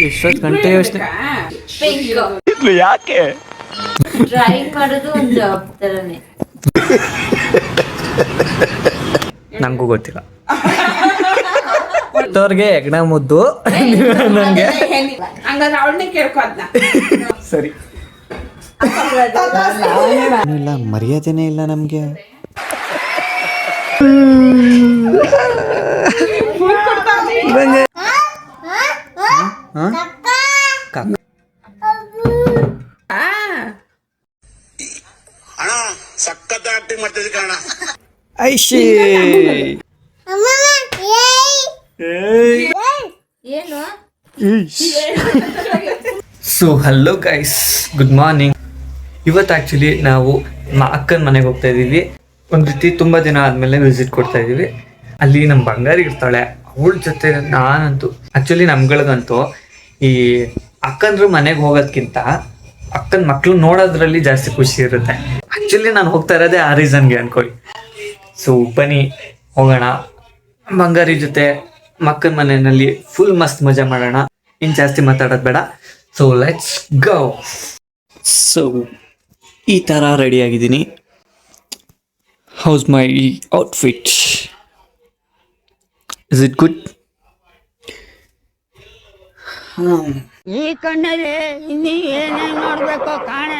ಎಷ್ಟೊತ್ತು ಗಂಟೆ ಯೋಚನೆ ಯಾಕೆ ಡ್ರಾಯಿಂಗ್ ಮಾಡೋದು ಒಂದು ಜಾಬ್ ತರನೇ. ನಂಗೂ ಗೊತ್ತಿಲ್ಲ. ಅವ್ರಿಗೆ ಹೆಗ್ಣ ಮುದ್ದು ನಂಗೆ ಹಂಗಾದ್ರೆ ಅವಳನ್ನೇ ಕೇಳ್ಕೊ ಅದ್ನ. ಸರಿ. ಇಲ್ಲ ಮರ್ಯಾದೆನೇ ಇಲ್ಲ ನಮ್ಗೆ. ಅಣ್ಣ ಸಖತ್ ಆಕ್ಟಿಂಗ್ ಮಾಡ್ತಿದ್ದೆ ಕಣ. ಐಶಿ ಏನು so hello guys, good morning. ಇವತ್ತು ಆ್ಯಕ್ಚುಲಿ ನಾವು ಅಕ್ಕನ ಮನೆಗೆ ಹೋಗ್ತಾ ಇದ್ದೀವಿ. ಒಂದು ರೀತಿ ತುಂಬ ದಿನ ಆದಮೇಲೆ ವಿಸಿಟ್ ಕೊಡ್ತಾ ಇದ್ದೀವಿ. ಅಲ್ಲಿ ನಮ್ಮ ಬಂಗಾರಿ ಇರ್ತಾಳೆ, ಅವಳ ಜೊತೆ ನಾನಂತೂ ಆ್ಯಕ್ಚುಲಿ ನಮ್ಗಳಿಗಂತೂ ಈ ಅಕ್ಕಂದ್ರ ಮನೆಗೆ ಹೋಗೋದ್ಕಿಂತ ಅಕ್ಕನ ಮಕ್ಳು ನೋಡೋದ್ರಲ್ಲಿ ಜಾಸ್ತಿ ಖುಷಿ ಇರುತ್ತೆ. ಆ್ಯಕ್ಚುಲಿ ನಾನು ಹೋಗ್ತಾ ಇರೋದೇ ಆ ರೀಸನ್ಗೆ ಅನ್ಕೊಳ್ಳಿ. ಸೊ ಬನ್ನಿ ಹೋಗೋಣ, ಬಂಗಾರಿ ಜೊತೆ ಮಕ್ಕನ ಮನೆಯಲ್ಲಿ ಫುಲ್ ಮಸ್ತ್ ಮಜಾ ಮಾಡೋಣ. ಇನ್ನು ಜಾಸ್ತಿ ಮಾತಾಡೋದು ಬೇಡ. So let's go. ಸೊ ಈ ಥರ ರೆಡಿ ಆಗಿದ್ದೀನಿ. House my outfit? Is it good? ಈ ಕಣ್ಣಲ್ಲಿ ಇನ್ನೀ ಏನೇನ್ ನೋಡ್ಬೇಕು ಕಾಣೆ.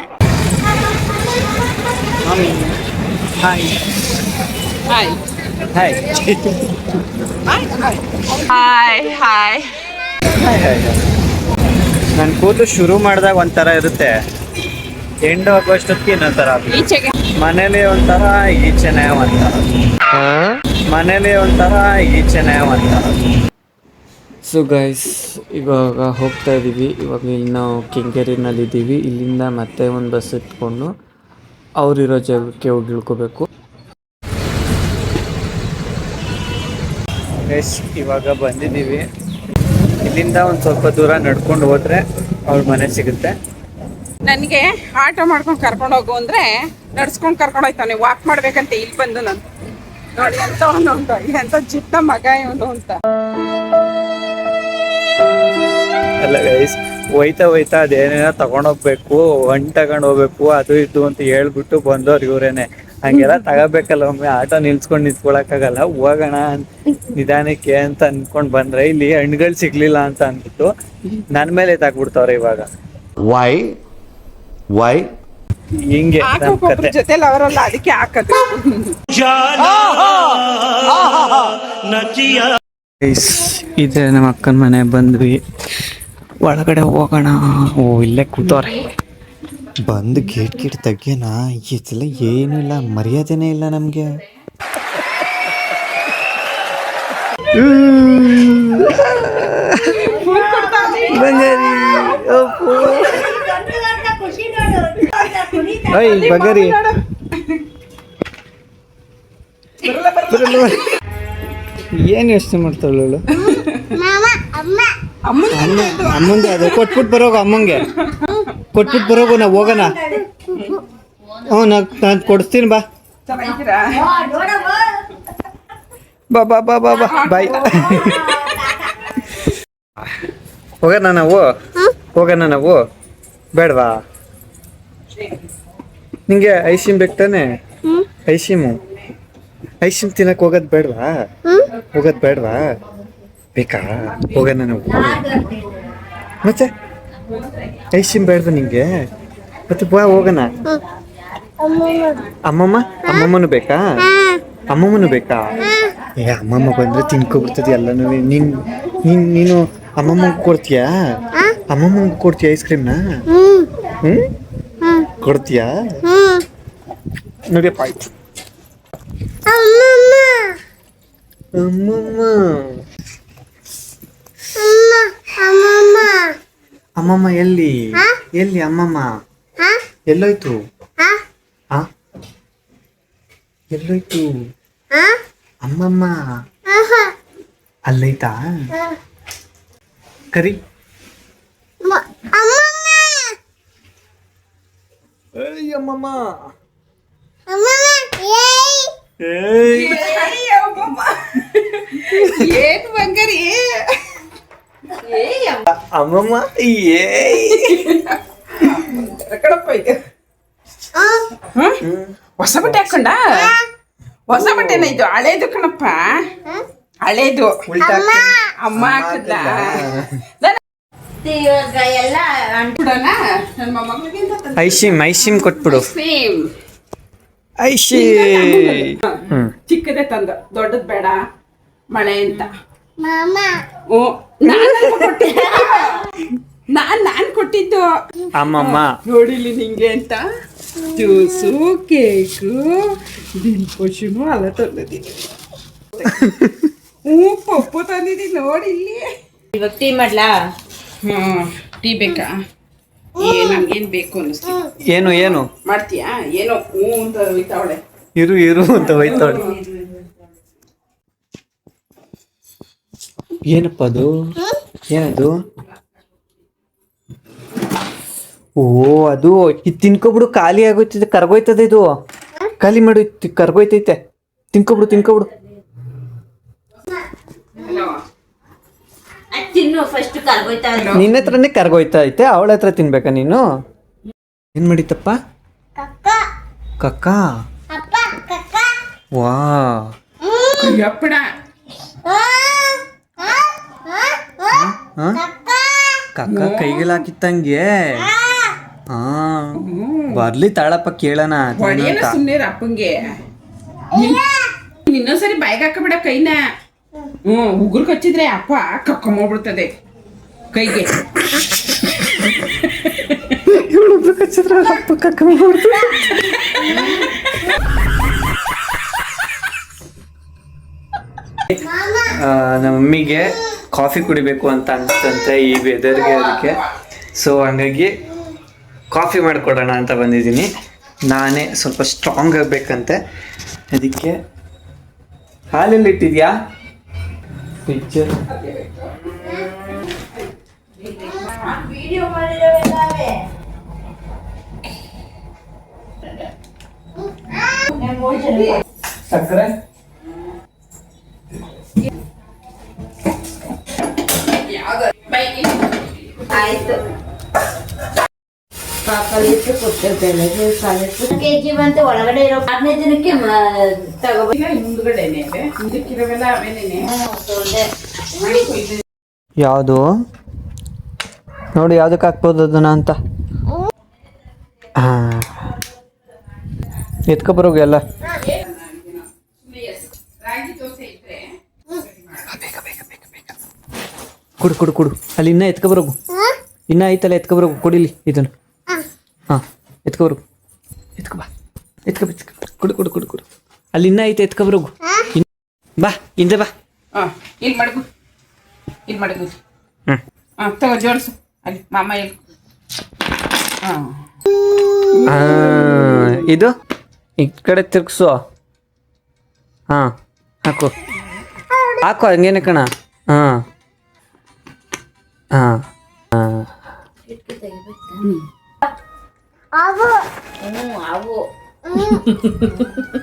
Hi hi hi hi hi. ನನ್ನ ಕೂತು ಶುರು ಮಾಡಿದಾಗ ಒಂಥರ ಇರುತ್ತೆ, ಎಂಡ್ ಆಗೋಷ್ಟೊತ್ತಿಗೆ ಇನ್ನೊಂಥರ. ಈಚೆಗೆ ಮನೇಲಿ ಒಂಥರ, ಈಚೆನೆ ಒಂಥರ. ಮನೇಲಿ ಒಂಥರ, ಈಚೆನೆ ಒಂಥರ. ಸೊ ಗೈಸ್, ಇವಾಗ ಹೋಗ್ತಾ ಇದ್ದೀವಿ. ಇವಾಗ ಇಲ್ಲಿ ನಾವು ಕೆಂಗೇರಿನಲ್ಲಿದ್ದೀವಿ. ಇಲ್ಲಿಂದ ಮತ್ತೆ ಒಂದು ಬಸ್ ಇಟ್ಕೊಂಡು ಅವರಿರೋ ಜಾಗಕ್ಕೆ ಹೋಗಿ ಇಳ್ಕೋಬೇಕು. ಗೈಸ್ ಇವಾಗ ಬಂದಿದ್ದೀವಿ. ಇಲ್ಲಿಂದ ಒಂದು ಸ್ವಲ್ಪ ದೂರ ನಡ್ಕೊಂಡು ಹೋದ್ರೆ ಅವ್ರ ಮನೆ ಸಿಗುತ್ತೆ. ನನಗೆ ಆಟೋ ಮಾಡ್ಕೊಂಡು ಕರ್ಕೊಂಡು ಹೋಗು ಅಂದ್ರೆ ನಡ್ಸ್ಕೊಂಡು ಕರ್ಕೊಂಡು ಹೋಯ್ತಾನೆ. ವಾಕ್ ಮಾಡ್ಬೇಕಂತ ಇಲ್ಲಿ ಬಂದು ನಾನು ನೋಡಿ ಅಂತ ಉಂಟು, ಎಂತ ಚಿಕ್ಕ ಮಗ ಇವನು ಅಂತ. ಅಲ್ಲ ಗೈಸ್, ಹೋಯ್ತಾ ಅದೇನೇನೋ ತಗೊಂಡೋಗ್ಬೇಕು, ಹಣ್ಣು ತಗೊಂಡು ಹೋಗ್ಬೇಕು, ಅದು ಇದು ಅಂತ ಹೇಳ್ಬಿಟ್ಟು ಬಂದವ್ರು ಇವ್ರೇನೆ. ಹಂಗೆಲ್ಲ ತಗೋಬೇಕಲ್ಲ, ಒಮ್ಮೆ ಆಟೋ ನಿಲ್ಸ್ಕೊಳಕ್ಕಾಗಲ್ಲ. ಹೋಗೋಣ ನಿಧಾನಕ್ಕೆ ಅಂತ ಅನ್ಕೊಂಡ್ ಬಂದ್ರೆ ಇಲ್ಲಿ ಹಣ್ಣುಗಳು ಸಿಗ್ಲಿಲ್ಲ ಅಂತ ಅಂದ್ಬಿಟ್ಟು ನನ್ ಮೇಲೆ ತಾಕ್ಬಿಡ್ತಾವ್ರೆ ಇವಾಗ. ವೈ ಹಿಂಗೆ ನಮ್ ಕತೆ. ಜೊತೆಲಿ ಅವರಲ್ಲ, ಅದಕ್ಕೆ ಹಾಕದು. ಇದೆ ನಮ್ಮ ಅಕ್ಕನ ಮನೆ. ಬಂದ್ವಿ, ಒಳಗಡೆ ಹೋಗೋಣ. ಓ ಇಲ್ಲೇ ಕೂತವ್ರೆ. ಬಂದು ಗೇಟ್ ತೆಗ್ಯನ. ಇದೆಲ್ಲ ಏನೂ ಇಲ್ಲ, ಮರ್ಯಾದೆನೇ ಇಲ್ಲ ನಮ್ಗೆ. ಬಂಗಾರಿ ಬಂಗಾರಿ ಏನ್ ಯೋಚನೆ ಮಾಡ್ತಾಳು? ಅಮ್ಮಂಗೆ ಅದು ಕೊಟ್ಬಿಟ್ಟು ಬರೋಗ, ಅಮ್ಮಂಗೆ ಕೊಟ್ಬಿಟ್ಟು ಬರೋಗು, ನಾವು ಹೋಗೋಣ. ಹ್ಞೂ ನಾನು ಕೊಡಿಸ್ತೀನಿ, ಬಾ ಬಾ ಬಾ ಬಾ ಬಾ ಬಾ ಬಾಯ್. ಹೋಗೋಣ ನಾವು ಬೇಡವಾ? ನಿಂಗೆ ಐಸಿಮ್ ಬೇಕು ತಾನೆ? ಐಸಿಮ್ ತಿನ್ನಕ್ ಹೋಗೋದ್ ಬೇಡವಾ? ಬೇಕಾ? ಹೋಗೋಣ ನಾವು. ಮತ್ತೆ ಐಸಿಮ್ ಬೇಡವಾ ನಿಂಗೆ? ಮತ್ತೆ ಬಾ ಹೋಗೋಣ. ಅಮ್ಮಮ್ಮನು ಬೇಕಾ? ಏ ಅಮ್ಮಮ್ಮ ಬಂದ್ರೆ ತಿನ್ಕೊಬಿಡ್ತದೆ ಎಲ್ಲನೂ. ನೀನು ಅಮ್ಮಮ್ಮಂಗೆ ಕೊಡ್ತೀಯಾ? ಐಸ್ ಕ್ರೀಮ್ನ? ಕೊಡ್ತೀಯಾ? ನೋಡಿ ಪಾಯ್ತು. ಅಮ್ಮಮ್ಮ ಎಲ್ಲಿ ಅಮ್ಮಮ್ಮ ಎಲ್ಲೋಯ್ತು? ಎಲ್ಲೋಯ್ತು ಅಮ್ಮಮ್ಮ? ಅಲ್ಲೈತಾ? ಕರಿ. ಅಮ್ಮಮ್ಮ ಏನು ಬಂಗಾರಿ ಅಮ್ಮಮ್ಮ ಏ ಕಡಪ್ಪ ಇದು ಹೊಸ ಬಟ್ಟೆ ಹಾಕೊಂಡ ಹೊಸ ಬಟ್ಟೆನ ಇದು ಹಳೇದು ಕಣಪ್ಪ ಹಳೇದು ಅಮ್ಮ ಹಾಕದ್ಲ ಇವಾಗ ಎಲ್ಲ ಬಿಡೋಣ ನನ್ನ ಮೊಮ್ಮಗಳಿಗೆ ಐಶಿಮ್ ಕೊಟ್ಬಿಡು ಸೇಮ್ ಐಶಿ ಚಿಕ್ಕದೇ ತಂದ ದೊಡ್ಡದ್ ಬೇಡ ಮಳೆ ಅಂತ ನಾನ್ ಕೊಟ್ಟಿದ್ದು ಅಮ್ಮಮ್ಮ ನೋಡಿಲಿ ನಿಂಗೆ ಅಂತ ಜ್ಯೂಸು ಕೇಕು ದಿನಪೋಷನು ಎಲ್ಲ ತಂದಿದ್ದೀನಿ ಪಪ್ಪು ತಂದಿದ್ದೀನಿ ನೋಡಿಲ್ಲಿ ಇವಾಗ ಟೀ ಮಾಡ್ಲಾ? ಟೀ ಬೇಕಾ ನಮ್ಗೇನ್ ಬೇಕು ಅನ್ನಿಸ್ತೀವಿ ಏನು ಮಾಡ್ತೀಯಾ ಏನೋ ಅಂತ ಹೋಯ್ತಾವಳೆ ಇರು ಅಂತ ಹೋಯ್ತಾಳೆ. ಏನಪ್ಪ ಅದು ಏನದು? ಓ ಅದು ಇದು ತಿನ್ಕೊಬಿಡು, ಖಾಲಿ ಆಗೋಯ್ತದೆ, ಕರ್ಗೋಯ್ತದೆ ಇದು. ಖಾಲಿ ಮಾಡು, ಕರ್ಗೋಯ್ತೈತೆ. ತಿನ್ಕೊಬಿಡು. ತಿನ್ನು ಫಸ್ಟ್ ಕರ್ಗೋಯ್ತಾ. ನಿನ್ನ ಹತ್ರನೇ ಕರ್ಗೋಯ್ತಾ ಐತೆ, ಅವಳ ಹತ್ರ ತಿನ್ಬೇಕಾ ನೀನು? ಏನ್ ಮಾಡಿತಪ್ಪ? ಕಕ್ಕ ವಾ ಎಪ್ಪಡ ಕಕ್ಕ ಕೈಗೆಲ್ಲ ಹಾಕಿತ್ತಂಗೆ. ಹಾ ಬರ್ಲಿ ತಾಳಪ್ಪ, ಕೇಳೋಣ ಹೊಡೆಯಲ್ಲ ಸುಮ್ಮನೆ ಅಪ್ಪಂಗೆ. ಇನ್ನೊಂದ್ಸರಿ ಬಾಯಿಗೆ ಹಾಕಬೇಡ ಕೈನ. ಉಗುರು ಕಚ್ಚಿದ್ರೆ ಅಪ್ಪ ಕಕ್ಕೊಂಬೋಗ್ಬಿಡ್ತದೆ ಕೈಗೆ. ನಮ್ಮ ಮಮ್ಮಿಗೆ ಕಾಫಿ ಕುಡಿಬೇಕು ಅಂತ ಅನ್ಸ್ತಂತೆ ಈ ವೆದರ್ಗೆ, ಅದಕ್ಕೆ. ಸೊ ಹಂಗಾಗಿ ಕಾಫಿ ಮಾಡಿಕೊಡೋಣ ಅಂತ ಬಂದಿದ್ದೀನಿ. ನಾನೇ ಸ್ವಲ್ಪ ಸ್ಟ್ರಾಂಗ್ ಆಗಬೇಕಂತೆ, ಅದಕ್ಕೆ. ಹಾಲೆಲ್ಲಿ ಇಟ್ಟಿದ್ಯಾ? ಪಿಕ್ಚರ್ ಸಕ್ಕರೆ ಆಯ್ತು. ಕಾಲಿಟ್ಟು ಕೊಟ್ಟಿರ್ತೇನೆ. ಕೆಜಿ ಬಂತು ಒಳಗಡೆ ಇರೋ 15 ದಿನಕ್ಕೆ ತಗೋಬೇಕು. ಮುಂದ್ಗಡೆನೆ ಇದಕ್ಕಿರೋವೆಲ್ಲ ಆಮೇಲೆ ಯಾವುದು ನೋಡಿ, ಯಾವ್ದಕ್ಕೆ ಹಾಕ್ಬೋದು ಅದನ್ನ ಅಂತ. ಎತ್ಕೊಬರೋಗ ಎಲ್ಲ. ರಾಗಿ ದೋಸೆ ಇದ್ರೆ ಕುಡು ಅಲ್ಲಿ ಇನ್ನ ಎತ್ಕೊಬರೋಗು, ಇನ್ನ ಐತಲ್ಲ, ಎತ್ಕೊಬರೋಗು, ಕೊಡಿಲಿ ಇದನ್ನು. ಹಾಂ ಎತ್ಕೊಬರೋಗು, ಕುಡು ಅಲ್ಲಿ ಇನ್ನ ಐತೆ, ಎತ್ಕೊಬರೋಗು. ಬಾ ಹಿಂದೆ ಬಾ. ಇಲ್ಲಿ ಮಡಗು ತಗೋ ಜೋಡಿಸು ಅಲ್ಲಿ ಮಾಮ ಇಲ್ಲಿ. ಇದು ಈ ಕಡೆ ತಿರ್ಗ್ಸು. ಹಾಂ ಹಾಕು ಹಂಗೇನೆ ಕಣ. ಹಾಂ ಅವು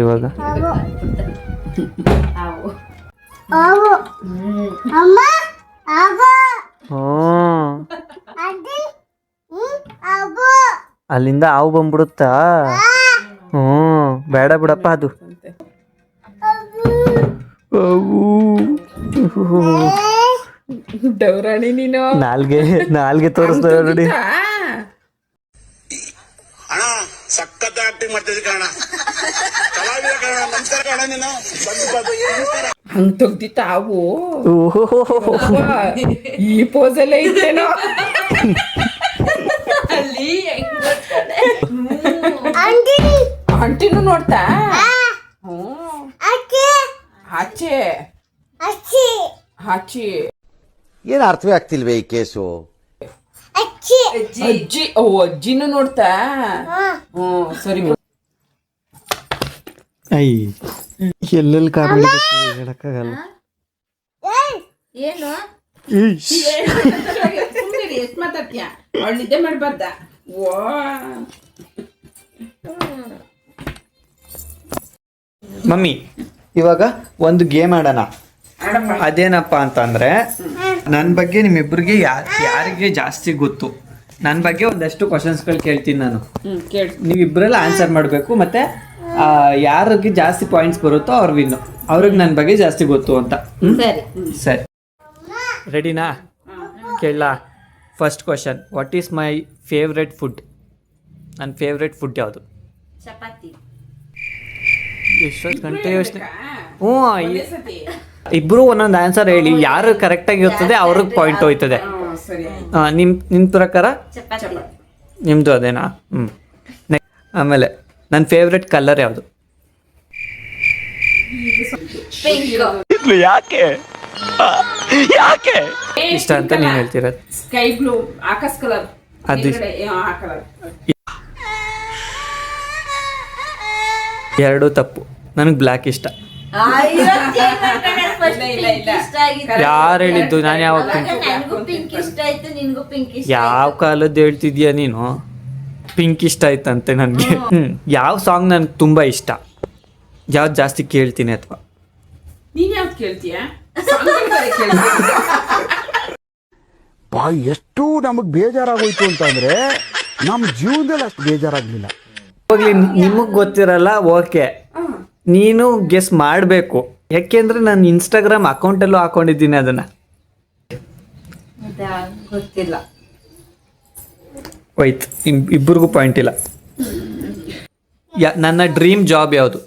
ಇವಾಗ ಅಲ್ಲಿಂದ ಹಾವು ಬಂದ್ಬಿಡುತ್ತಾ? ಬೇಡ ಬಿಡಪ್ಪ ಅದು. ಡೌರಾಣಿ ನೀನು ನಾಲ್ಗೆ ತೋರಿಸ್ತಾ ನೋಡಿ. ಅಣ್ಣ ಸಖತ್ ಆಕ್ಟಿಂಗ್ ಮಾಡ್ತಿದ್ದೆ ಕಣ. ಕಲಾವಿದ ಕಣ. ನಮಸ್ಕಾರ ಕಣ ನೀನು. ಹಂಗ್ ತೆಗ್ದಿತ್ತ ಹಾವು. ಈ ಪೋಸಲ್ಲೇ ಇದ್ದೇನೋ. ಅಲ್ಲಿ ಆಂಟಿನೂ ನೋಡ್ತಾ? ಆಚೆ ಏನು ಅರ್ಥವೇ ಆಗ್ತಿಲ್ವೇ ಈ ಕೇಸು? ಅಜ್ಜಿ ಅಜ್ಜಿನೂ ನೋಡ್ತಾ? ಸರಿ. ಎಲ್ಲೆಲ್ಲಿ ಕಾರ್ ಹೇಳಕ್ಕಾಗಲ್ಲ. ಏನು ಎಷ್ಟ್ ಮಾತಾಡ್ತೀಯ? ಅವಳು ನಿದ್ದೆ ಮಾಡ್ಬಾರ್ದ? ಮಮ್ಮಿ ಇವಾಗ ಒಂದು ಗೇಮ್ ಆಡೋಣ. ಅದೇನಪ್ಪ ಅಂತಂದ್ರೆ ನನ್ನ ಬಗ್ಗೆ ನಿಮ್ಮಿಬ್ಬರಿಗೆ ಯಾರಿಗೆ ಜಾಸ್ತಿ ಗೊತ್ತು, ನನ್ನ ಬಗ್ಗೆ ಒಂದಷ್ಟು ಕ್ವಶನ್ಸ್ಗಳು ಕೇಳ್ತೀನಿ ನಾನು. ಕೇಳಿ. ನೀವಿಬ್ಬರೆಲ್ಲ ಆನ್ಸರ್ ಮಾಡಬೇಕು. ಮತ್ತೆ ಯಾರಿಗೆ ಜಾಸ್ತಿ ಪಾಯಿಂಟ್ಸ್ ಬರುತ್ತೋ ಅವ್ರು ವಿನ್ನು. ಅವ್ರಿಗೆ ನನ್ನ ಬಗ್ಗೆ ಜಾಸ್ತಿ ಗೊತ್ತು ಅಂತ. ಸರಿ. ಸರಿ, ರೆಡಿನಾ? ಕೇಳ. First question, what is my favourite food? ನನ್ನ ಫೇವ್ರೆಟ್ ಫುಡ್ ಯಾವುದು? ಚಪಾತಿ. ಎಷ್ಟೊತ್ತು ಗಂಟೆ ಯೋಚನೆ? ಇಬ್ರು ಒಂದೊಂದು ಆನ್ಸರ್ ಹೇಳಿ. ಯಾರು ಕರೆಕ್ಟಾಗಿ ಇರ್ತದೆ ಅವ್ರಿಗೆ ಪಾಯಿಂಟ್ ಹೋಯ್ತದೆ. ನಿಮ್ಮ ಪ್ರಕಾರ ಚಪಾತಿ. ನಿಮ್ಮದು ಅದೇನಾ? ಆಮೇಲೆ ನನ್ನ ಫೇವ್ರೆಟ್ ಕಲರ್ ಯಾವುದು? ಪಿಂಕ್. ಯಾಕೆ ಇಷ್ಟ ಅಂತ ನೀನು ಹೇಳ್ತಿರೋದು? ಸ್ಕೈ ಬ್ಲೂ, ಆಕಾಶ ಕಲರ್. ಅದು ಆ ಕಲರ್. ಎರಡು ತಪ್ಪು. ನನಗೆ ಬ್ಲ್ಯಾಕ್ ಇಷ್ಟ. ಯಾರು ಹೇಳಿದ್ದು? ನಾನು ಯಾವಾಗ ಪಿಂಕ್ ಇಷ್ಟ ಆಯ್ತು, ನಿನ್ಗೂ ಪಿಂಕ್ ಇಷ್ಟ. ಯಾವ ಕಾಲದ್ದು ಹೇಳ್ತಿದ್ಯಾ ನೀನು? ಪಿಂಕ್ ಇಷ್ಟ ಆಯ್ತಂತೆ ನನಗೆ. ಯಾವ ಸಾಂಗ್ ನನಗೆ ತುಂಬ ಇಷ್ಟ? ಯಾವ್ದು ಜಾಸ್ತಿ ಕೇಳ್ತೀನಿ ಅಥವಾ? ನೀನ್ ಯಾವ್ದು ಕೇಳ್ತೀಯ? ಎಷ್ಟು ನಮಗ್ ಬೇಜಾರಾಗೋಯ್ತು ಅಂತಂದ್ರೆ ನಮ್ ಜೀವನದಲ್ಲಿ ಅಷ್ಟು ಬೇಜಾರಾಗ್ಲಿಲ್ಲ. ಹೋಗ್ಲಿ, ನಿಮಗೆ ಗೊತ್ತಿರಲ್ಲ, ಓಕೆ. ನೀನು ಗೆಸ್ ಮಾಡಬೇಕು. ಯಾಕೆಂದ್ರೆ ನಾನು ಇನ್ಸ್ಟಾಗ್ರಾಮ್ ಅಕೌಂಟಲ್ಲೂ ಹಾಕೊಂಡಿದ್ದೀನಿ ಅದನ್ನ. ಗೊತ್ತಿಲ್ಲ. ಹೋಯ್ತು, ಇಬ್ಬರಿಗೂ ಪಾಯಿಂಟ್ ಇಲ್ಲ. ನನ್ನ ಡ್ರೀಮ್ ಜಾಬ್ ಯಾವುದು?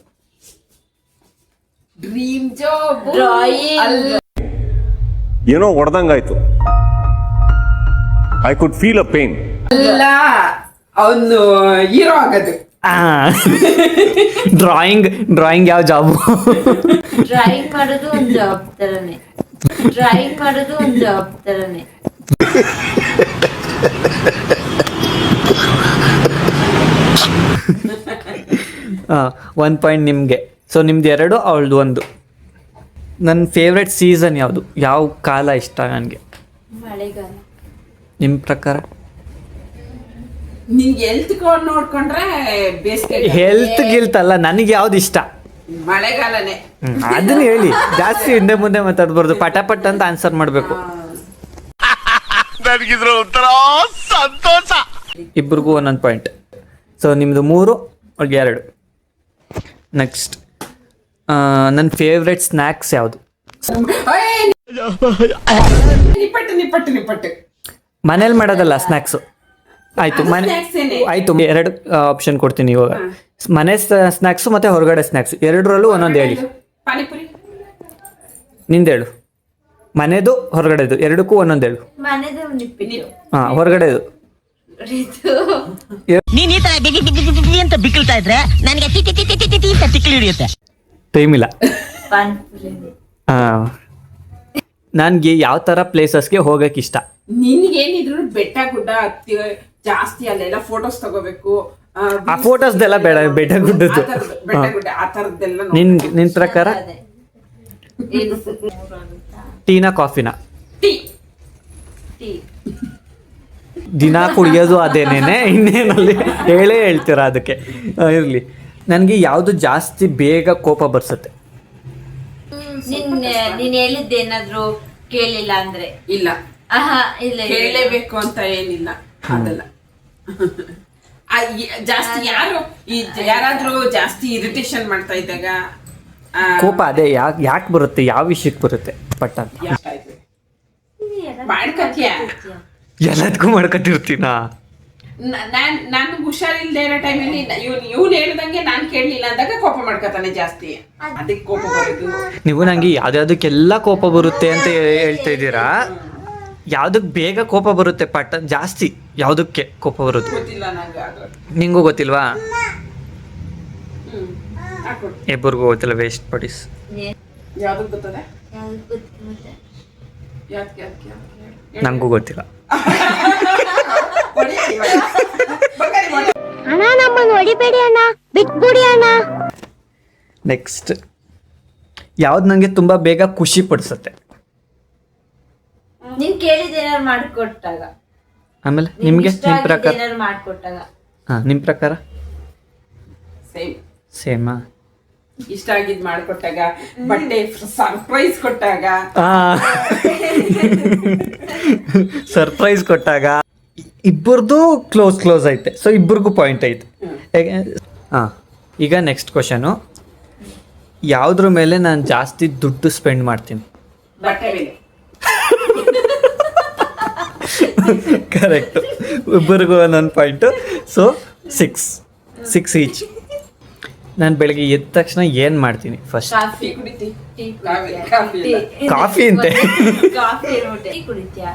Dream job drawing. ಏನೋ ಹೊಡೆದಂಗಾಯ್ತು. I could feel a pain. ಅಲ್ಲ, ಅವನು ಹೀರೋ ಆಗೋದು. ಡ್ರಾಯಿಂಗ್ ಯಾವ ಜಾಬು? ಡ್ರಾಯಿಂಗ್ ಮಾಡೋದು ಒಂದು ಜಾಬ್ ತರನೇ. ಡ್ರಾಯಿಂಗ್ ಮಾಡೋದು ಒಂದು ಜಾಬ್ ತರನೇ. ಒಂದು ಪಾಯಿಂಟ್ ನಿಮಗೆ. ಸೊ ನಿಮ್ದು 2, ಅವಳದು 1. ನನ್ನ ಫೇವ್ರೆಟ್ ಸೀಸನ್ ಯಾವುದು? ಯಾವ ಕಾಲ ಇಷ್ಟ ನನಗೆ? ಮಳೆಗಾಲ. ನಿಮ್ಮ ಪ್ರಕಾರ? ನಿನ್ಗೆ ಹೆಲ್ತ್ ನೋಡ್ಕೊಂಡ್ರೆ ಬೇಸಿಗೆ. ಹೆಲ್ತ್ ಗಿಲ್ತಲ್ಲ, ನನಗೆ ಯಾವ್ದು ಇಷ್ಟ? ಮಳೆಗಾಲನೇ. ಅದನ್ನ ಹೇಳಿ. ಜಾಸ್ತಿ ಹಿಂದೆ ಮುಂದೆ ಮಾತಾಡ್ಬಾರ್ದು. ಪಟ ಅಂತ ಆನ್ಸರ್ ಮಾಡಬೇಕು. ನನಗಿದ್ರ ಒಂಥರ ಸಂತೋಷ. ಇಬ್ರಿಗೂ ಒಂದೊಂದು ಪಾಯಿಂಟ್. ಸೊ ನಿಮ್ಮದು 3, ಅವ್ಳಿಗೆ 2. ನೆಕ್ಸ್ಟ್, ನನ್ನ ಫೇವ್ರೆಟ್ ಸ್ನ್ಯಾಕ್ಸ್ ಯಾವುದು? ನಿಪ್ಪಟ್ಟು. ಮನೇಲಿ ಮಾಡೋದಲ್ಲ, ಸ್ನ್ಯಾಕ್ಸು. ಆಯ್ತು, ಆಯ್ತು. 2 ಆಪ್ಷನ್ ಕೊಡ್ತೀನಿ ಇವಾಗ. ಮನೆ ಸ್ನ್ಯಾಕ್ಸು ಮತ್ತೆ ಹೊರಗಡೆ ಸ್ನ್ಯಾಕ್ಸ್, ಎರಡರಲ್ಲೂ ಒಂದೊಂದು ಹೇಳಿ. ಪಾನಿಪುರಿ. ನಿಂದು ಹೇಳು. ಮನೆದು ಹೊರಗಡೆದು ಎರಡಕ್ಕೂ ಒಂದೊಂದು ಹೇಳು. ಮನೆದು ನಿಪ್ಪಿಟ್ಟು. ಹೊರಗಡೆದು. ನೀನ್ ಈ ತರ ಬಿಗಿ ಅಂತ ಬಿಕ್ಕಳ್ತಾ ಇದ್ರೆ ನನಗೆ ಅಂತ ತಿಕ್ಲಿ ಹಿಡಿಯುತ್ತೆ. ಟೈಮ್ ಇಲ್ಲ. ಪಾನಿಪುರಿ. ನನ್ಗೆ ಯಾವ ತರ ಪ್ಲೇಸಸ್ಗೆ ಹೋಗಕ್ಕೆ ಇಷ್ಟ? ನಿನ್ಗೇನಿದ್ರು ಬೆಟ್ಟ ಗುಡ್ಡ ಜಾಸ್ತಿ, ಅಲ್ಲೆಲ್ಲ ಫೋಟೋಸ್ ತಗೋಬೇಕು. ಆ ಫೋಟೋಸ್ದೆಲ್ಲ ಬೇಡ, ಬೆಟ್ಟ ಗುಡ್ಡದ್ದು. ಬೆಟ್ಟ ಗುಡ್ಡ ಆ ತರದ್ದೆಲ್ಲ. ನಿನ್ ಪ್ರಕಾರ? ಟೀನಾ ಕಾಫಿನಾ? ಟೀ. ದಿನ ಕುಡಿಯೋದು ಅದೇನೇನೆ, ಇನ್ನೇನಲ್ಲಿ ಹೇಳೇ ಹೇಳ್ತೀರಾ ಅದಕ್ಕೆ. ಇರಲಿ. ನನಗೆ ಯಾವುದು ಜಾಸ್ತಿ ಬೇಗ ಕೋಪ ಬರ್ಸುತ್ತೆ? ನೀನ್ ಹೇಳಿದ್ದೇನಾದ್ರು ಕೇಳಿಲ್ಲ ಅಂದ್ರೆ? ಇಲ್ಲ. ಇಲ್ಲ, ಕೇಳಲೇಬೇಕು ಅಂತ ಏನಿಲ್ಲ, ಅದಲ್ಲ. ಜಾಸ್ತಿ ಯಾರಾದ್ರೂ ಜಾಸ್ತಿ ಇರಿಟೇಷನ್ ಮಾಡ್ತಾ ಇದ್ದಾಗ ಕೋಪ ಅದೇ ಯಾಕೆ ಬರುತ್ತೆ? ಯಾವ ವಿಷಯಕ್ಕೆ ಬರುತ್ತೆ ಪಟ್ಟ ಅಂತ? ಮಾಡ್ಕತ್ಯ. ಎಲ್ಲದಕ್ಕೂ ಮಾಡ್ಕೊತಿರ್ತೀನಾ? ನಾನು ಹುಷಾರಿಲ್ದೇ ಇರೋ ಟೈಮಲ್ಲಿ ಇವ್ನು ಹೇಳ್ದಂಗೆ ನಾನ್ ಕೇಳಲಿಲ್ಲ ಅಂದಾಗ ಕೋಪ ಮಾಡ್ಕೊತಾನೆ ಜಾಸ್ತಿ. ಅದಕ್ಕೆ ಕೋಪ ಬರೋದು. ನೀವು ನಂಗೆ ಯಾವ್ದಾವ್ದಕ್ಕೆಲ್ಲ ಕೋಪ ಬರುತ್ತೆ ಅಂತ ಹೇಳ್ತಾ ಇದ್ದೀರಾ. ಯಾವ್ದಕ್ಕೆ ಬೇಗ ಕೋಪ ಬರುತ್ತೆ ಪಟ್ಟ ಜಾಸ್ತಿ? ಯಾವ್ದಕ್ಕೆ ಕೋಪ ಬರುತ್ತೆ? ಗೊತ್ತಿಲ್ಲ ನಂಗೆ. ನಿಂಗೂ ಗೊತ್ತಿಲ್ವಾ? ಇಬ್ಬರಿಗೂ ಗೊತ್ತಿಲ್ಲ. ವೇಸ್ಟ್ ಪಡೀಸ್. ಯಾವ್ದಕ್ಕೆ ಗೊತ್ತದೆ? ನಂಗೂ ಗೊತ್ತಿಲ್ಲ. ಅಣ್ಣ ನಮ್ಮನ್ನು ಹೊಡಿಬೇಡಿ ಅಣ್ಣ, ಬಿಟ್ಬಿಡಿ ಅಣ್ಣ. ನೆಕ್ಸ್ಟ್, ಯಾವ್ದು ನನಗೆ ತುಂಬಾ ಬೇಗ ಖುಷಿ ಪಡಿಸುತ್ತೆ? ನೀನ್ ಕೇಳಿದೇನಾರು ಮಾಡ್ಕೊಟ್ಟಾಗ. ಆಮೇಲೆ ನಿಮ್ಗೆ? ನಿಮ್ ಪ್ರಕಾರ? ಮಾಡ್ಕೊಟ್ಟಾಗ. ನಿಮ್ ಪ್ರಕಾರ? ಸೇಮ್. ಸೇಮಾ? ಇಷ್ಟ ಆಗಿದ್ ಮಾಡ್ಕೊಟ್ಟಾಗ, ಬಟ್ಟೆ ಸರ್ಪ್ರೈಸ್ ಕೊಟ್ಟಾಗ, ಸರ್ಪ್ರೈಸ್ ಕೊಟ್ಟಾಗ ಇಬ್ಬರದು ಕ್ಲೋಸ್ ಐತೆ. ಸೊ ಇಬ್ಬರಿಗೂ ಪಾಯಿಂಟ್ ಐತೆ. ಈಗ ನೆಕ್ಸ್ಟ್ ಕ್ವಶನು, ಯಾವುದ್ರ ಮೇಲೆ ನಾನು ಜಾಸ್ತಿ ದುಡ್ಡು ಸ್ಪೆಂಡ್ ಮಾಡ್ತೀನಿ? ಬಟ್ಟೆ ಮೇಲೆ. ಕರೆಕ್ಟು, ಇಬ್ಬರಿಗೂ ಒಂದೊಂದು ಪಾಯಿಂಟು. So 6 each. ನಾನು ಬೆಳಗ್ಗೆ ಎದ್ದ ತಕ್ಷಣ ಏನು ಮಾಡ್ತೀನಿ ಫಸ್ಟ್? ಟೀ ಕುಡಿತಿ. ಕಾಫಿ ಅಂತೆ. ಕಾಫಿ ಟೀ ಕುಡಿತ್ಯಾ?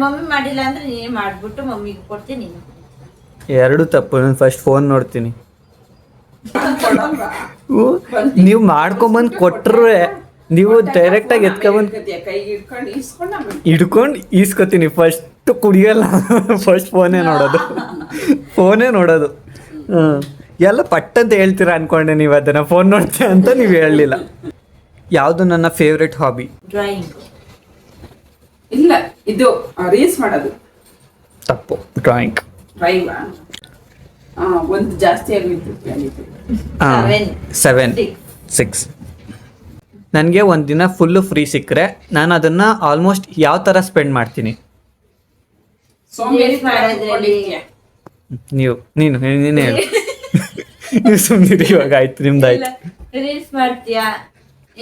ಮಮ್ಮಿ ಮಾಡಿಲ್ಲ ಅಂದ್ರೆ ನೀನೇ ಮಾಡ್ಬಿಟ್ಟು ಮಮ್ಮಿಗೆ ಕೊಡ್ತೀನಿ, ನೀನು ಎರಡು ತಪ್ಪು. ನಾನು ಫಸ್ಟ್ ಫೋನ್ ನೋಡ್ತೀನಿ. ನೀವು ಮಾಡ್ಕೊಂಬಂದು ಕೊಟ್ಟರೆ ನೀವು ಡೈರೆಕ್ಟಾಗಿ ಎತ್ಕೊಂಬಂದು ಕೈಗೆ ಹಿಡ್ಕೊಂಡು ಇಸ್ಕೊಂಡು ಹಿಡ್ಕೊಂಡು ಈಸ್ಕೊತೀನಿ. ಫಸ್ಟ್ ಕುಡಿಯಲ್ಲ, ಫಸ್ಟ್ ಫೋನೇ ನೋಡೋದು. ಎಲ್ಲ ಪಟ್ಟಂತ ಹೇಳ್ತೀರಾ ಅನ್ಕೊಂಡೆ ನೀವು, ಅದನ್ನು ಫೋನ್ ನೋಡ್ತೀಯ ಅಂತ ನೀವು ಹೇಳಲಿಲ್ಲ. ಯಾವುದು ನನ್ನ ಫೇವ್ರೆಟ್ ಹಾಬಿ? ಡ್ರಾಯಿಂಗ್. ಇಲ್ಲ, ಇದು ರೀಲ್ಸ್ ಮಾಡೋದು. ತಪ್ಪು. ಡ್ರಾಯಿಂಗ್. ಒಂದು ಜಾಸ್ತಿ ಆಗಿತ್ತು. 7 6. ನನಗೆ ಒಂದು ದಿನ ಫುಲ್ಲು ಫ್ರೀ ಸಿಕ್ಕರೆ ನಾನು ಅದನ್ನು ಆಲ್ಮೋಸ್ಟ್ ಯಾವ ಥರ ಸ್ಪೆಂಡ್ ಮಾಡ್ತೀನಿ? ನೀನು ಹೇಳು. ನೀವು ಸುಮ್ಮನಿರಿ, ಇವಾಗ ಆಯ್ತು, ನಿಮ್ದಾಯ್ತು. ರೀಲ್ಸ್ ಮಾಡ್ತೀಯಾ,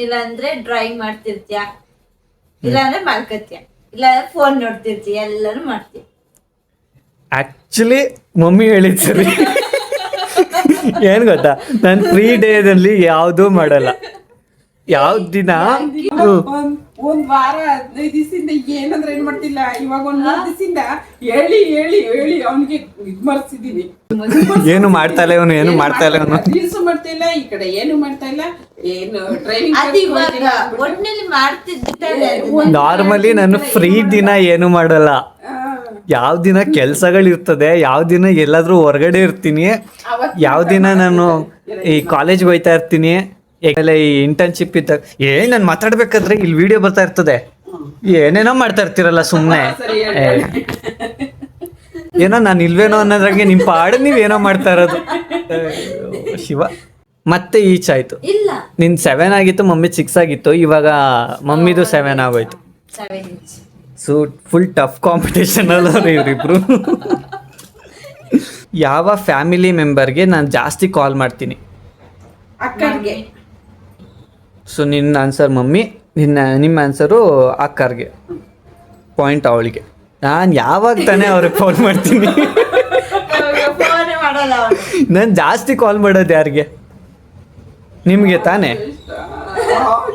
ಇಲ್ಲಾಂದ್ರೆ ಡ್ರಾಯಿಂಗ್ ಮಾಡ್ತಿರ್ತೀಯ, ಇಲ್ಲಾಂದ್ರೆ ಮಲ್ಕತ್ಯ, ಇಲ್ಲಾಂದ್ರೆ ಫೋನ್ ನೋಡ್ತಿರ್ತೀಯ, ಎಲ್ಲರೂ ಮಾಡ್ತೀಯ. ಆಕ್ಚುಲಿ ಮಮ್ಮಿ ಹೇಳಿದ್ ಸರಿ. ಏನ್ ಗೊತ್ತಾ, ನಾನು ಫ್ರೀ ಡೇದಲ್ಲಿ ಯಾವುದೂ ಮಾಡಲ್ಲ. ಯಾವ ದಿನ ಒಂದ್ ವಾರ 15 ದಿವಸದಿಂದ ಏನಂದ್ರೆ ಏನ್ ಮಾಡ್ತಿಲ್ಲ, ಇವಾಗ ಒಂದ್ 3 ದಿವಸದಿಂದ ಹೇಳಿ ಅವನಿಗೆ ಇದ್ ಮಾಡ್ಸಿದೀನಿ. ಏನು ಮಾಡ್ತಾ ಇಲ್ಲ ಇವನು, ಏನು ಮಾಡ್ತಾ ಇಲ್ಲ ಇವನು. ರೀಲ್ಸ್ ಮಾಡ್ತಾ ಇಲ್ಲ, ಈ ಕಡೆ ಏನು ಮಾಡ್ತಾ ಇಲ್ಲ, ಏನು ಡ್ರೈವಿಂಗ್. ಅದು ಇವಾಗ ಒಟ್ಟಿನಲ್ಲಿ ಮಾಡ್ತಿದ್ದೆ. ನಾರ್ಮಲಿ ನಾನು ಫ್ರೀ ದಿನ ಏನು ಮಾಡಲ್ಲ. ಯಾವ ದಿನ ಕೆಲ್ಸಗಳಿರ್ತದೆ, ಯಾವ ದಿನ ಎಲ್ಲಾದ್ರೂ ಹೊರಗಡೆ ಇರ್ತೀನಿ, ಯಾವ ದಿನ ನಾನು ಈ ಕಾಲೇಜ್ಗೆ ಹೋಯ್ತಾ ಇರ್ತೀನಿ, ಈ ಇಂಟರ್ನ್ಶಿಪ್ ಇದ್ದಾಗ ನಾನು ಮಾತಾಡ್ಬೇಕಾದ್ರೆ ಇಲ್ಲಿ ವಿಡಿಯೋ ಬರ್ತಾ ಇರ್ತದೆ, ಏನೇನೋ ಮಾಡ್ತಾ ಇರ್ತೀರಲ್ಲ ಸುಮ್ಮನೆ. ಏನೋ ನಾನು ಇಲ್ವೇನೋ ಅನ್ನೋದ್ರಾಗೆ ನಿಮ್ಮ ಪಾಡು ನೀವೇನೋ ಮಾಡ್ತಾ ಇರೋದು. ಶಿವ. ಮತ್ತೆ ಈಚ್ ಆಯ್ತು. ಇಲ್ಲ, ನಿನ್ 7 ಆಗಿತ್ತು, ಮಮ್ಮಿ 6 ಆಗಿತ್ತು, ಇವಾಗ ಮಮ್ಮಿದು 7 ಆಗೋಯ್ತು. 7 inch. So full tough competition ಅಲ್ಲ ಇವರಿಬ್ರು. ಯಾವ ಫ್ಯಾಮಿಲಿ ಮೆಂಬರ್ಗೆ ನಾನು ಜಾಸ್ತಿ ಕಾಲ್ ಮಾಡ್ತೀನಿ? ಅಕ್ಕರ್ಗೆ. ಸೊ ನಿನ್ನ ಆನ್ಸರ್ ಮಮ್ಮಿ, ನಿಮ್ಮ ಆನ್ಸರು ಅಕ್ಕರ್ಗೆ. ಪಾಯಿಂಟ್ ಅವಳಿಗೆ. ನಾನು ಯಾವಾಗ ತಾನೇ ಅವ್ರಿಗೆ ಕಾಲ್ ಮಾಡ್ತೀನಿ? ಫೋನ್ ಮಾಡಲ್ಲ ಅವನು. ನಾನು ಜಾಸ್ತಿ ಕಾಲ್ ಮಾಡೋದು ಯಾರಿಗೆ? ನಿಮಗೆ ತಾನೇ?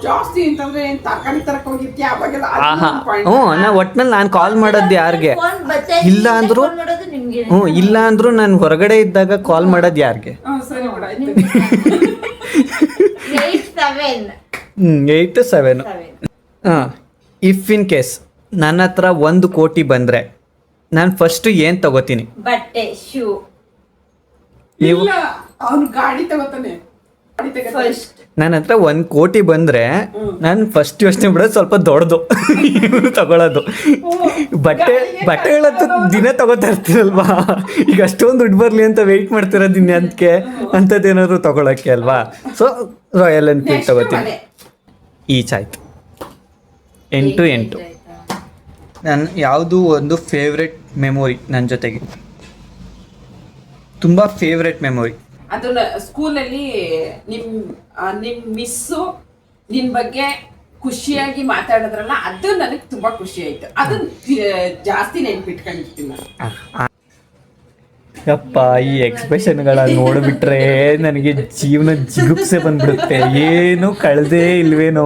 ಜಾಸ್ತಿ ಅಂತಂದ್ರೆ ತರಕಾರಿ ತರಕ್ ಹೋಗಿರ್ತೀಯ, ಅವಾಗೆಲ್ಲ ಒಟ್ನಲ್ಲಿ ನಾನು ಕಾಲ್ ಮಾಡೋದು ಯಾರಿಗೆ? ಫೋನ್ ಬರ್ತಾ ಇಲ್ಲ ಅಂದ್ರು ಫೋನ್ ಮಾಡೋದು ನಿಮ್ಗೆ. ಇಲ್ಲ ಅಂದ್ರು ನಾನು ಹೊರಗಡೆ ಇದ್ದಾಗ ಕಾಲ್ ಮಾಡೋದು ಯಾರಿಗೆ? ಸರಿ ಬಿಡ, ಆಯ್ತು. 8 7. 8 7. ಇಫ್ ಇನ್ ಕೇಸ್ ನನ್ನ ಹತ್ರ 1 ಕೋಟಿ ಬಂದ್ರೆ ನಾನು ಫಸ್ಟ್ ಏನ್ ತಗೋತೀನಿ? ಬಟ್ಟೆ, ಶೂ. ನೀವು? ಅವನು ಗಾಡಿ ತಗೋತಾನೆ. ಫಸ್ಟ್ ನನ್ನ ಹತ್ರ 1 ಕೋಟಿ ಬಂದ್ರೆ ನಾನು ಫಸ್ಟ್ ಯೋಚನೆ ಬಿಡೋದು ಸ್ವಲ್ಪ ದೊಡ್ಡದು ತಗೊಳ್ಳೋದು. ಬಟ್ಟೆಗಳಂತೂ ದಿನ ತಗೋತಾ ಇರ್ತೀರಲ್ವಾ, ಈಗ ಅಷ್ಟೊಂದು ದುಡ್ಡು ಬರ್ಲಿ ಅಂತ ವೆಯ್ಟ್ ಮಾಡ್ತಿರೋದು ಇನ್ನಂತಕ್ಕೆ ಅಂಥದ್ದೇನಾದ್ರು ತಗೊಳಕ್ಕೆ ಅಲ್ವಾ. ಸೊ ರಾಯಲ್ ಎನ್ಫೀಲ್ಡ್ ತಗೋತೀನಿ. ಈಚ್ ಆಯ್ತು. 8 8. ನಾನು ಯಾವುದು ಒಂದು ಫೇವ್ರೆಟ್ ಮೆಮೊರಿ ನನ್ನ ಜೊತೆಗೆ, ತುಂಬಾ ಫೇವ್ರೆಟ್ ಮೆಮೊರಿ? ಅದನ್ನ ಸ್ಕೂಲಲ್ಲಿ ನಿಮ್ ಮಿಸ್ಸು ನಿನ್ ಬಗ್ಗೆ ಖುಷಿಯಾಗಿ ಮಾತಾಡಿದ್ರಲ್ಲ, ಅದು ನನಗೆ ತುಂಬಾ ಖುಷಿ ಆಯ್ತು. ಅದನ್ನ ಜಾಸ್ತಿ ನೆನ್ಪಿಟ್ಕೊಂಡಿರ್ತೀನಿ. ಯಪ್ಪ, ಈ ಎಕ್ಸ್ಪ್ರೆಷನ್ಗಳ ನೋಡ್ಬಿಟ್ರೆ ನನಗೆ ಜೀವನ ಜಿಗುಪ್ಸೆ ಬಂದ್ಬಿಡುತ್ತೆ. ಏನು ಕಳ್ದೇ ಇಲ್ವೇನೋ,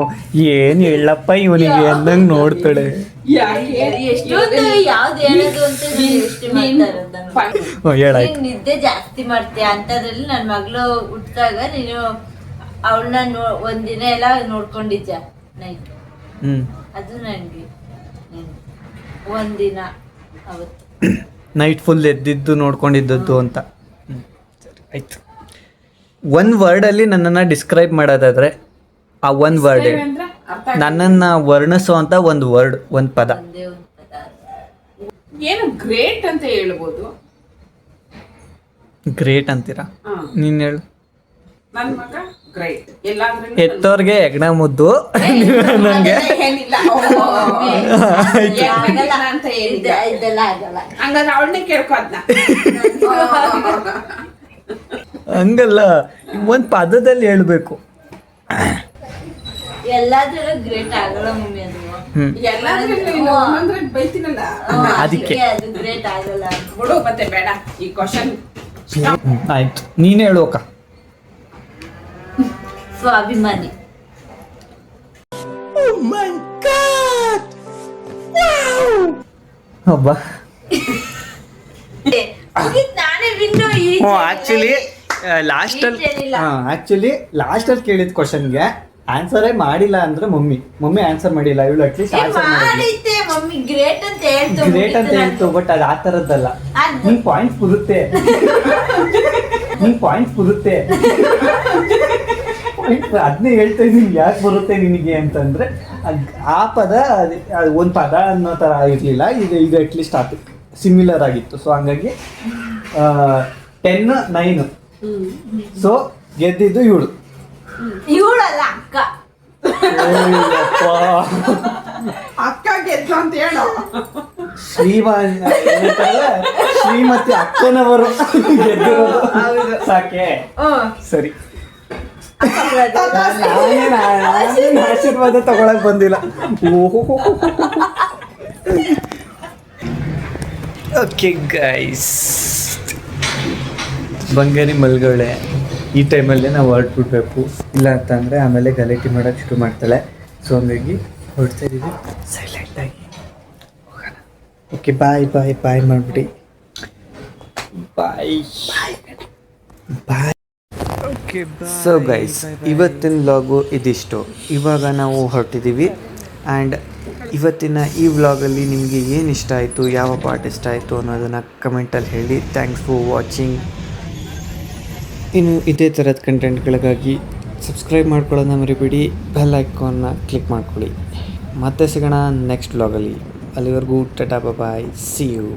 ಏನು ಹೇಳಪ್ಪ ಇವನಿಗೆ ಅಂದಂಗೆ ನೋಡ್ತಾಳೆ. ಎಷ್ಟೊಂದು ಯಾವ್ದು ಹೇಳೋದು ಅಂತ ಯೋಚನೆ ಮಾಡ್ತಾ ಇರೋದು ನಾನು. ಹೇಳಾಯ್ತು. ನಿದ್ದೆ ಜಾಸ್ತಿ ಮಾಡ್ತೀಯ ಅಂತದ್ರಲ್ಲಿ ನನ್ನ ಮಗಳು ಹುಟ್ಟಿದಾಗ ನೀನು ಅವಳನ್ನ ಒಂದಿನ ಎಲ್ಲ ನೋಡ್ಕೊಂಡಿದ್ಯ ನೈಟ್. ಅದು ನನಗೆ ಒಂದಿನ ಅವತ್ತು ನೈಟ್ ಫುಲ್ ಎದ್ದಿದ್ದು ನೋಡ್ಕೊಂಡಿದ್ದದ್ದು ಅಂತ. ಸರಿ ಆಯ್ತು. 1 ವರ್ಡಲ್ಲಿ ನನ್ನನ್ನು ಡಿಸ್ಕ್ರೈಬ್ ಮಾಡೋದಾದ್ರೆ ಆ 1 ವರ್ಡ್, ನನ್ನನ್ನು ವರ್ಣಿಸುವಂಥ 1 ವರ್ಡ್, 1 ಪದ. ಒಂದೇ ಒಂದು ಪದ. ಏನು ಗ್ರೇಟ್ ಅಂತ ಹೇಳ್ಬೋದು. ಗ್ರೇಟ್ ಅಂತೀರಾ? ನೀನು ಹೇಳು. ನನ್ನ ಮಗ ಗ್ರೇಟ್. ಎಲ್ಲಾದ್ರೂ ಎತ್ತೋರ್ಗೆ ಹೆಗ್ಣ ಮುದ್ದು ನನಗೆ ಏನಿಲ್ಲ ಅಂತ ಹೇಳಿದ್ದ. ಇದೆಲ್ಲ ಆಗಲ್ಲ. ಹಂಗಾದ್ರೆ ಅವಳನ್ನೇ ಕೇಳ್ಕೊ ಅದ್ನ. ಹಂಗಲ್ಲ, ಒಂದು ಪದದಲ್ಲಿ ಹೇಳ್ಬೇಕು. ಎಲ್ಲಾದ್ರೂ ಗ್ರೇಟ್ ಆಗಲ್ಲ ಮಮ್ಮಿ ಅದು. ಎಲ್ಲಾದ್ರೂ ಬೈತೀನಲ್ಲ ಅದಕ್ಕೆ ಅದು ಗ್ರೇಟ್ ಆಗಲ್ಲ. ಬಿಡು ಮತ್ತೆ ಬೇಡ ಈ ಕ್ವಶನ್. ಆಯ್ತು, ನೀನೇ ಹೇಳು ಅಕ್ಕ. ಸ್ವಾಭಿಮಾನಿ. ಹಬ್ಬ. ನಾನೇ ವಿನ್ನು. ಆಕ್ಚುಲಿ ಲಾಸ್ಟಲ್ಲಿ ಕೇಳಿದ ಕ್ವಶನ್ಗೆ ಆನ್ಸರೇ ಮಾಡಿಲ್ಲ ಅಂದ್ರೆ ಮಮ್ಮಿ ಆನ್ಸರ್ ಮಾಡಿಲ್ಲ, ಇವಳು ಅಟ್ಲೀಸ್ಟ್ ಆನ್ಸರ್ ಮಾಡಿಲ್ಲ. ಮಾಡಿದ್ದೆ ಮಮ್ಮಿ ಗ್ರೇಟ್ ಅಂತ ಹೇಳ್ತು. ಗ್ರೇಟ್ ಅಂತ ಹೇಳ್ತು, ಬಟ್ ಅದು ಆ ಥರದ್ದಲ್ಲ. ನಿನ್ ಪಾಯಿಂಟ್ಸ್ ಬರುತ್ತೆ, ಅದನ್ನೇ ಹೇಳ್ತಾ ಇದ್ದೀನಿ. ಯಾಕೆ ಬರುತ್ತೆ ನಿನಗೆ ಅಂತಂದ್ರೆ ಆ ಪದ ಒಂದು ಪದ ಅನ್ನೋ ಥರ ಇರಲಿಲ್ಲ. ಇದು ಅಟ್ಲೀಸ್ಟ್ ಅದು ಸಿಮಿಲರ್ ಆಗಿತ್ತು. ಸೊ ಹಂಗಾಗಿ 10-9. ಸೊ ಗೆದ್ದಿದ್ದು ಇವಳು. ಇವಳಲ್ಲ ಅಕ್ಕ. ಅಕ್ಕ ಗೆದ್ದು ಅಂತ ಹೇಳು. ಶ್ರೀಮತಿ ಅಕ್ಕನವರು ಗೆದ್ದಿರೋದು ಸಾಕೆ. ಸರಿ, ನಾನೇನು ಆಶೀರ್ವಾದ ತಗೊಳಕ್ ಬಂದಿಲ್ಲ. ಓಕೆ ಗೈಸ್, ಬಂಗಾರಿ ಮಲ್ಗಳೆ ಈ ಟೈಮಲ್ಲೇ ನಾವು ಹೊರಟ್ಬಿಡ್ಬೇಕು, ಇಲ್ಲ ಅಂತಂದರೆ ಆಮೇಲೆ ಗಲಾಟೆ ಮಾಡೋಕ್ಕೆ ಶುರು ಮಾಡ್ತಾಳೆ. ಸೊ ಹಂಗಾಗಿ ಹೊರಡ್ತಾ ಇದ್ದೀವಿ ಸೈಲೆಂಟಾಗಿ ಹೋಗೋಣ. ಓಕೆ, ಬಾಯ್ ಮಾಡಿಬಿಡಿ. ಬಾಯ್. ಓಕೆ, ಸೊ ಗೈಸ್, ಇವತ್ತಿನ ವ್ಲಾಗು ಇದಿಷ್ಟು. ಇವಾಗ ನಾವು ಹೊರಟಿದ್ದೀವಿ. ಆ್ಯಂಡ್ ಇವತ್ತಿನ ಈ ವ್ಲಾಗಲ್ಲಿ ನಿಮಗೆ ಏನು ಇಷ್ಟ ಆಯಿತು, ಯಾವ ಪಾರ್ಟ್ ಇಷ್ಟ ಆಯಿತು ಅನ್ನೋದನ್ನು ಕಮೆಂಟಲ್ಲಿ ಹೇಳಿ. Thanks for watching. ಇನ್ನು ಇದೇ ಥರದ ಕಂಟೆಂಟ್ಗಳಿಗಾಗಿ ಸಬ್ಸ್ಕ್ರೈಬ್ ಮಾಡ್ಕೊಳ್ಳೋದನ್ನ ಮರಿಬೇಡಿ, ಬೆಲ್ ಐಕಾನ್ನ ಕ್ಲಿಕ್ ಮಾಡ್ಕೊಳ್ಳಿ. ಮತ್ತೆ ಸಿಗೋಣ ನೆಕ್ಸ್ಟ್ ವ್ಲಾಗಲ್ಲಿ. ಅಲ್ಲಿವರೆಗೂ ಟಾಟಾ ಬಾಯ್, ಸಿ ಯು.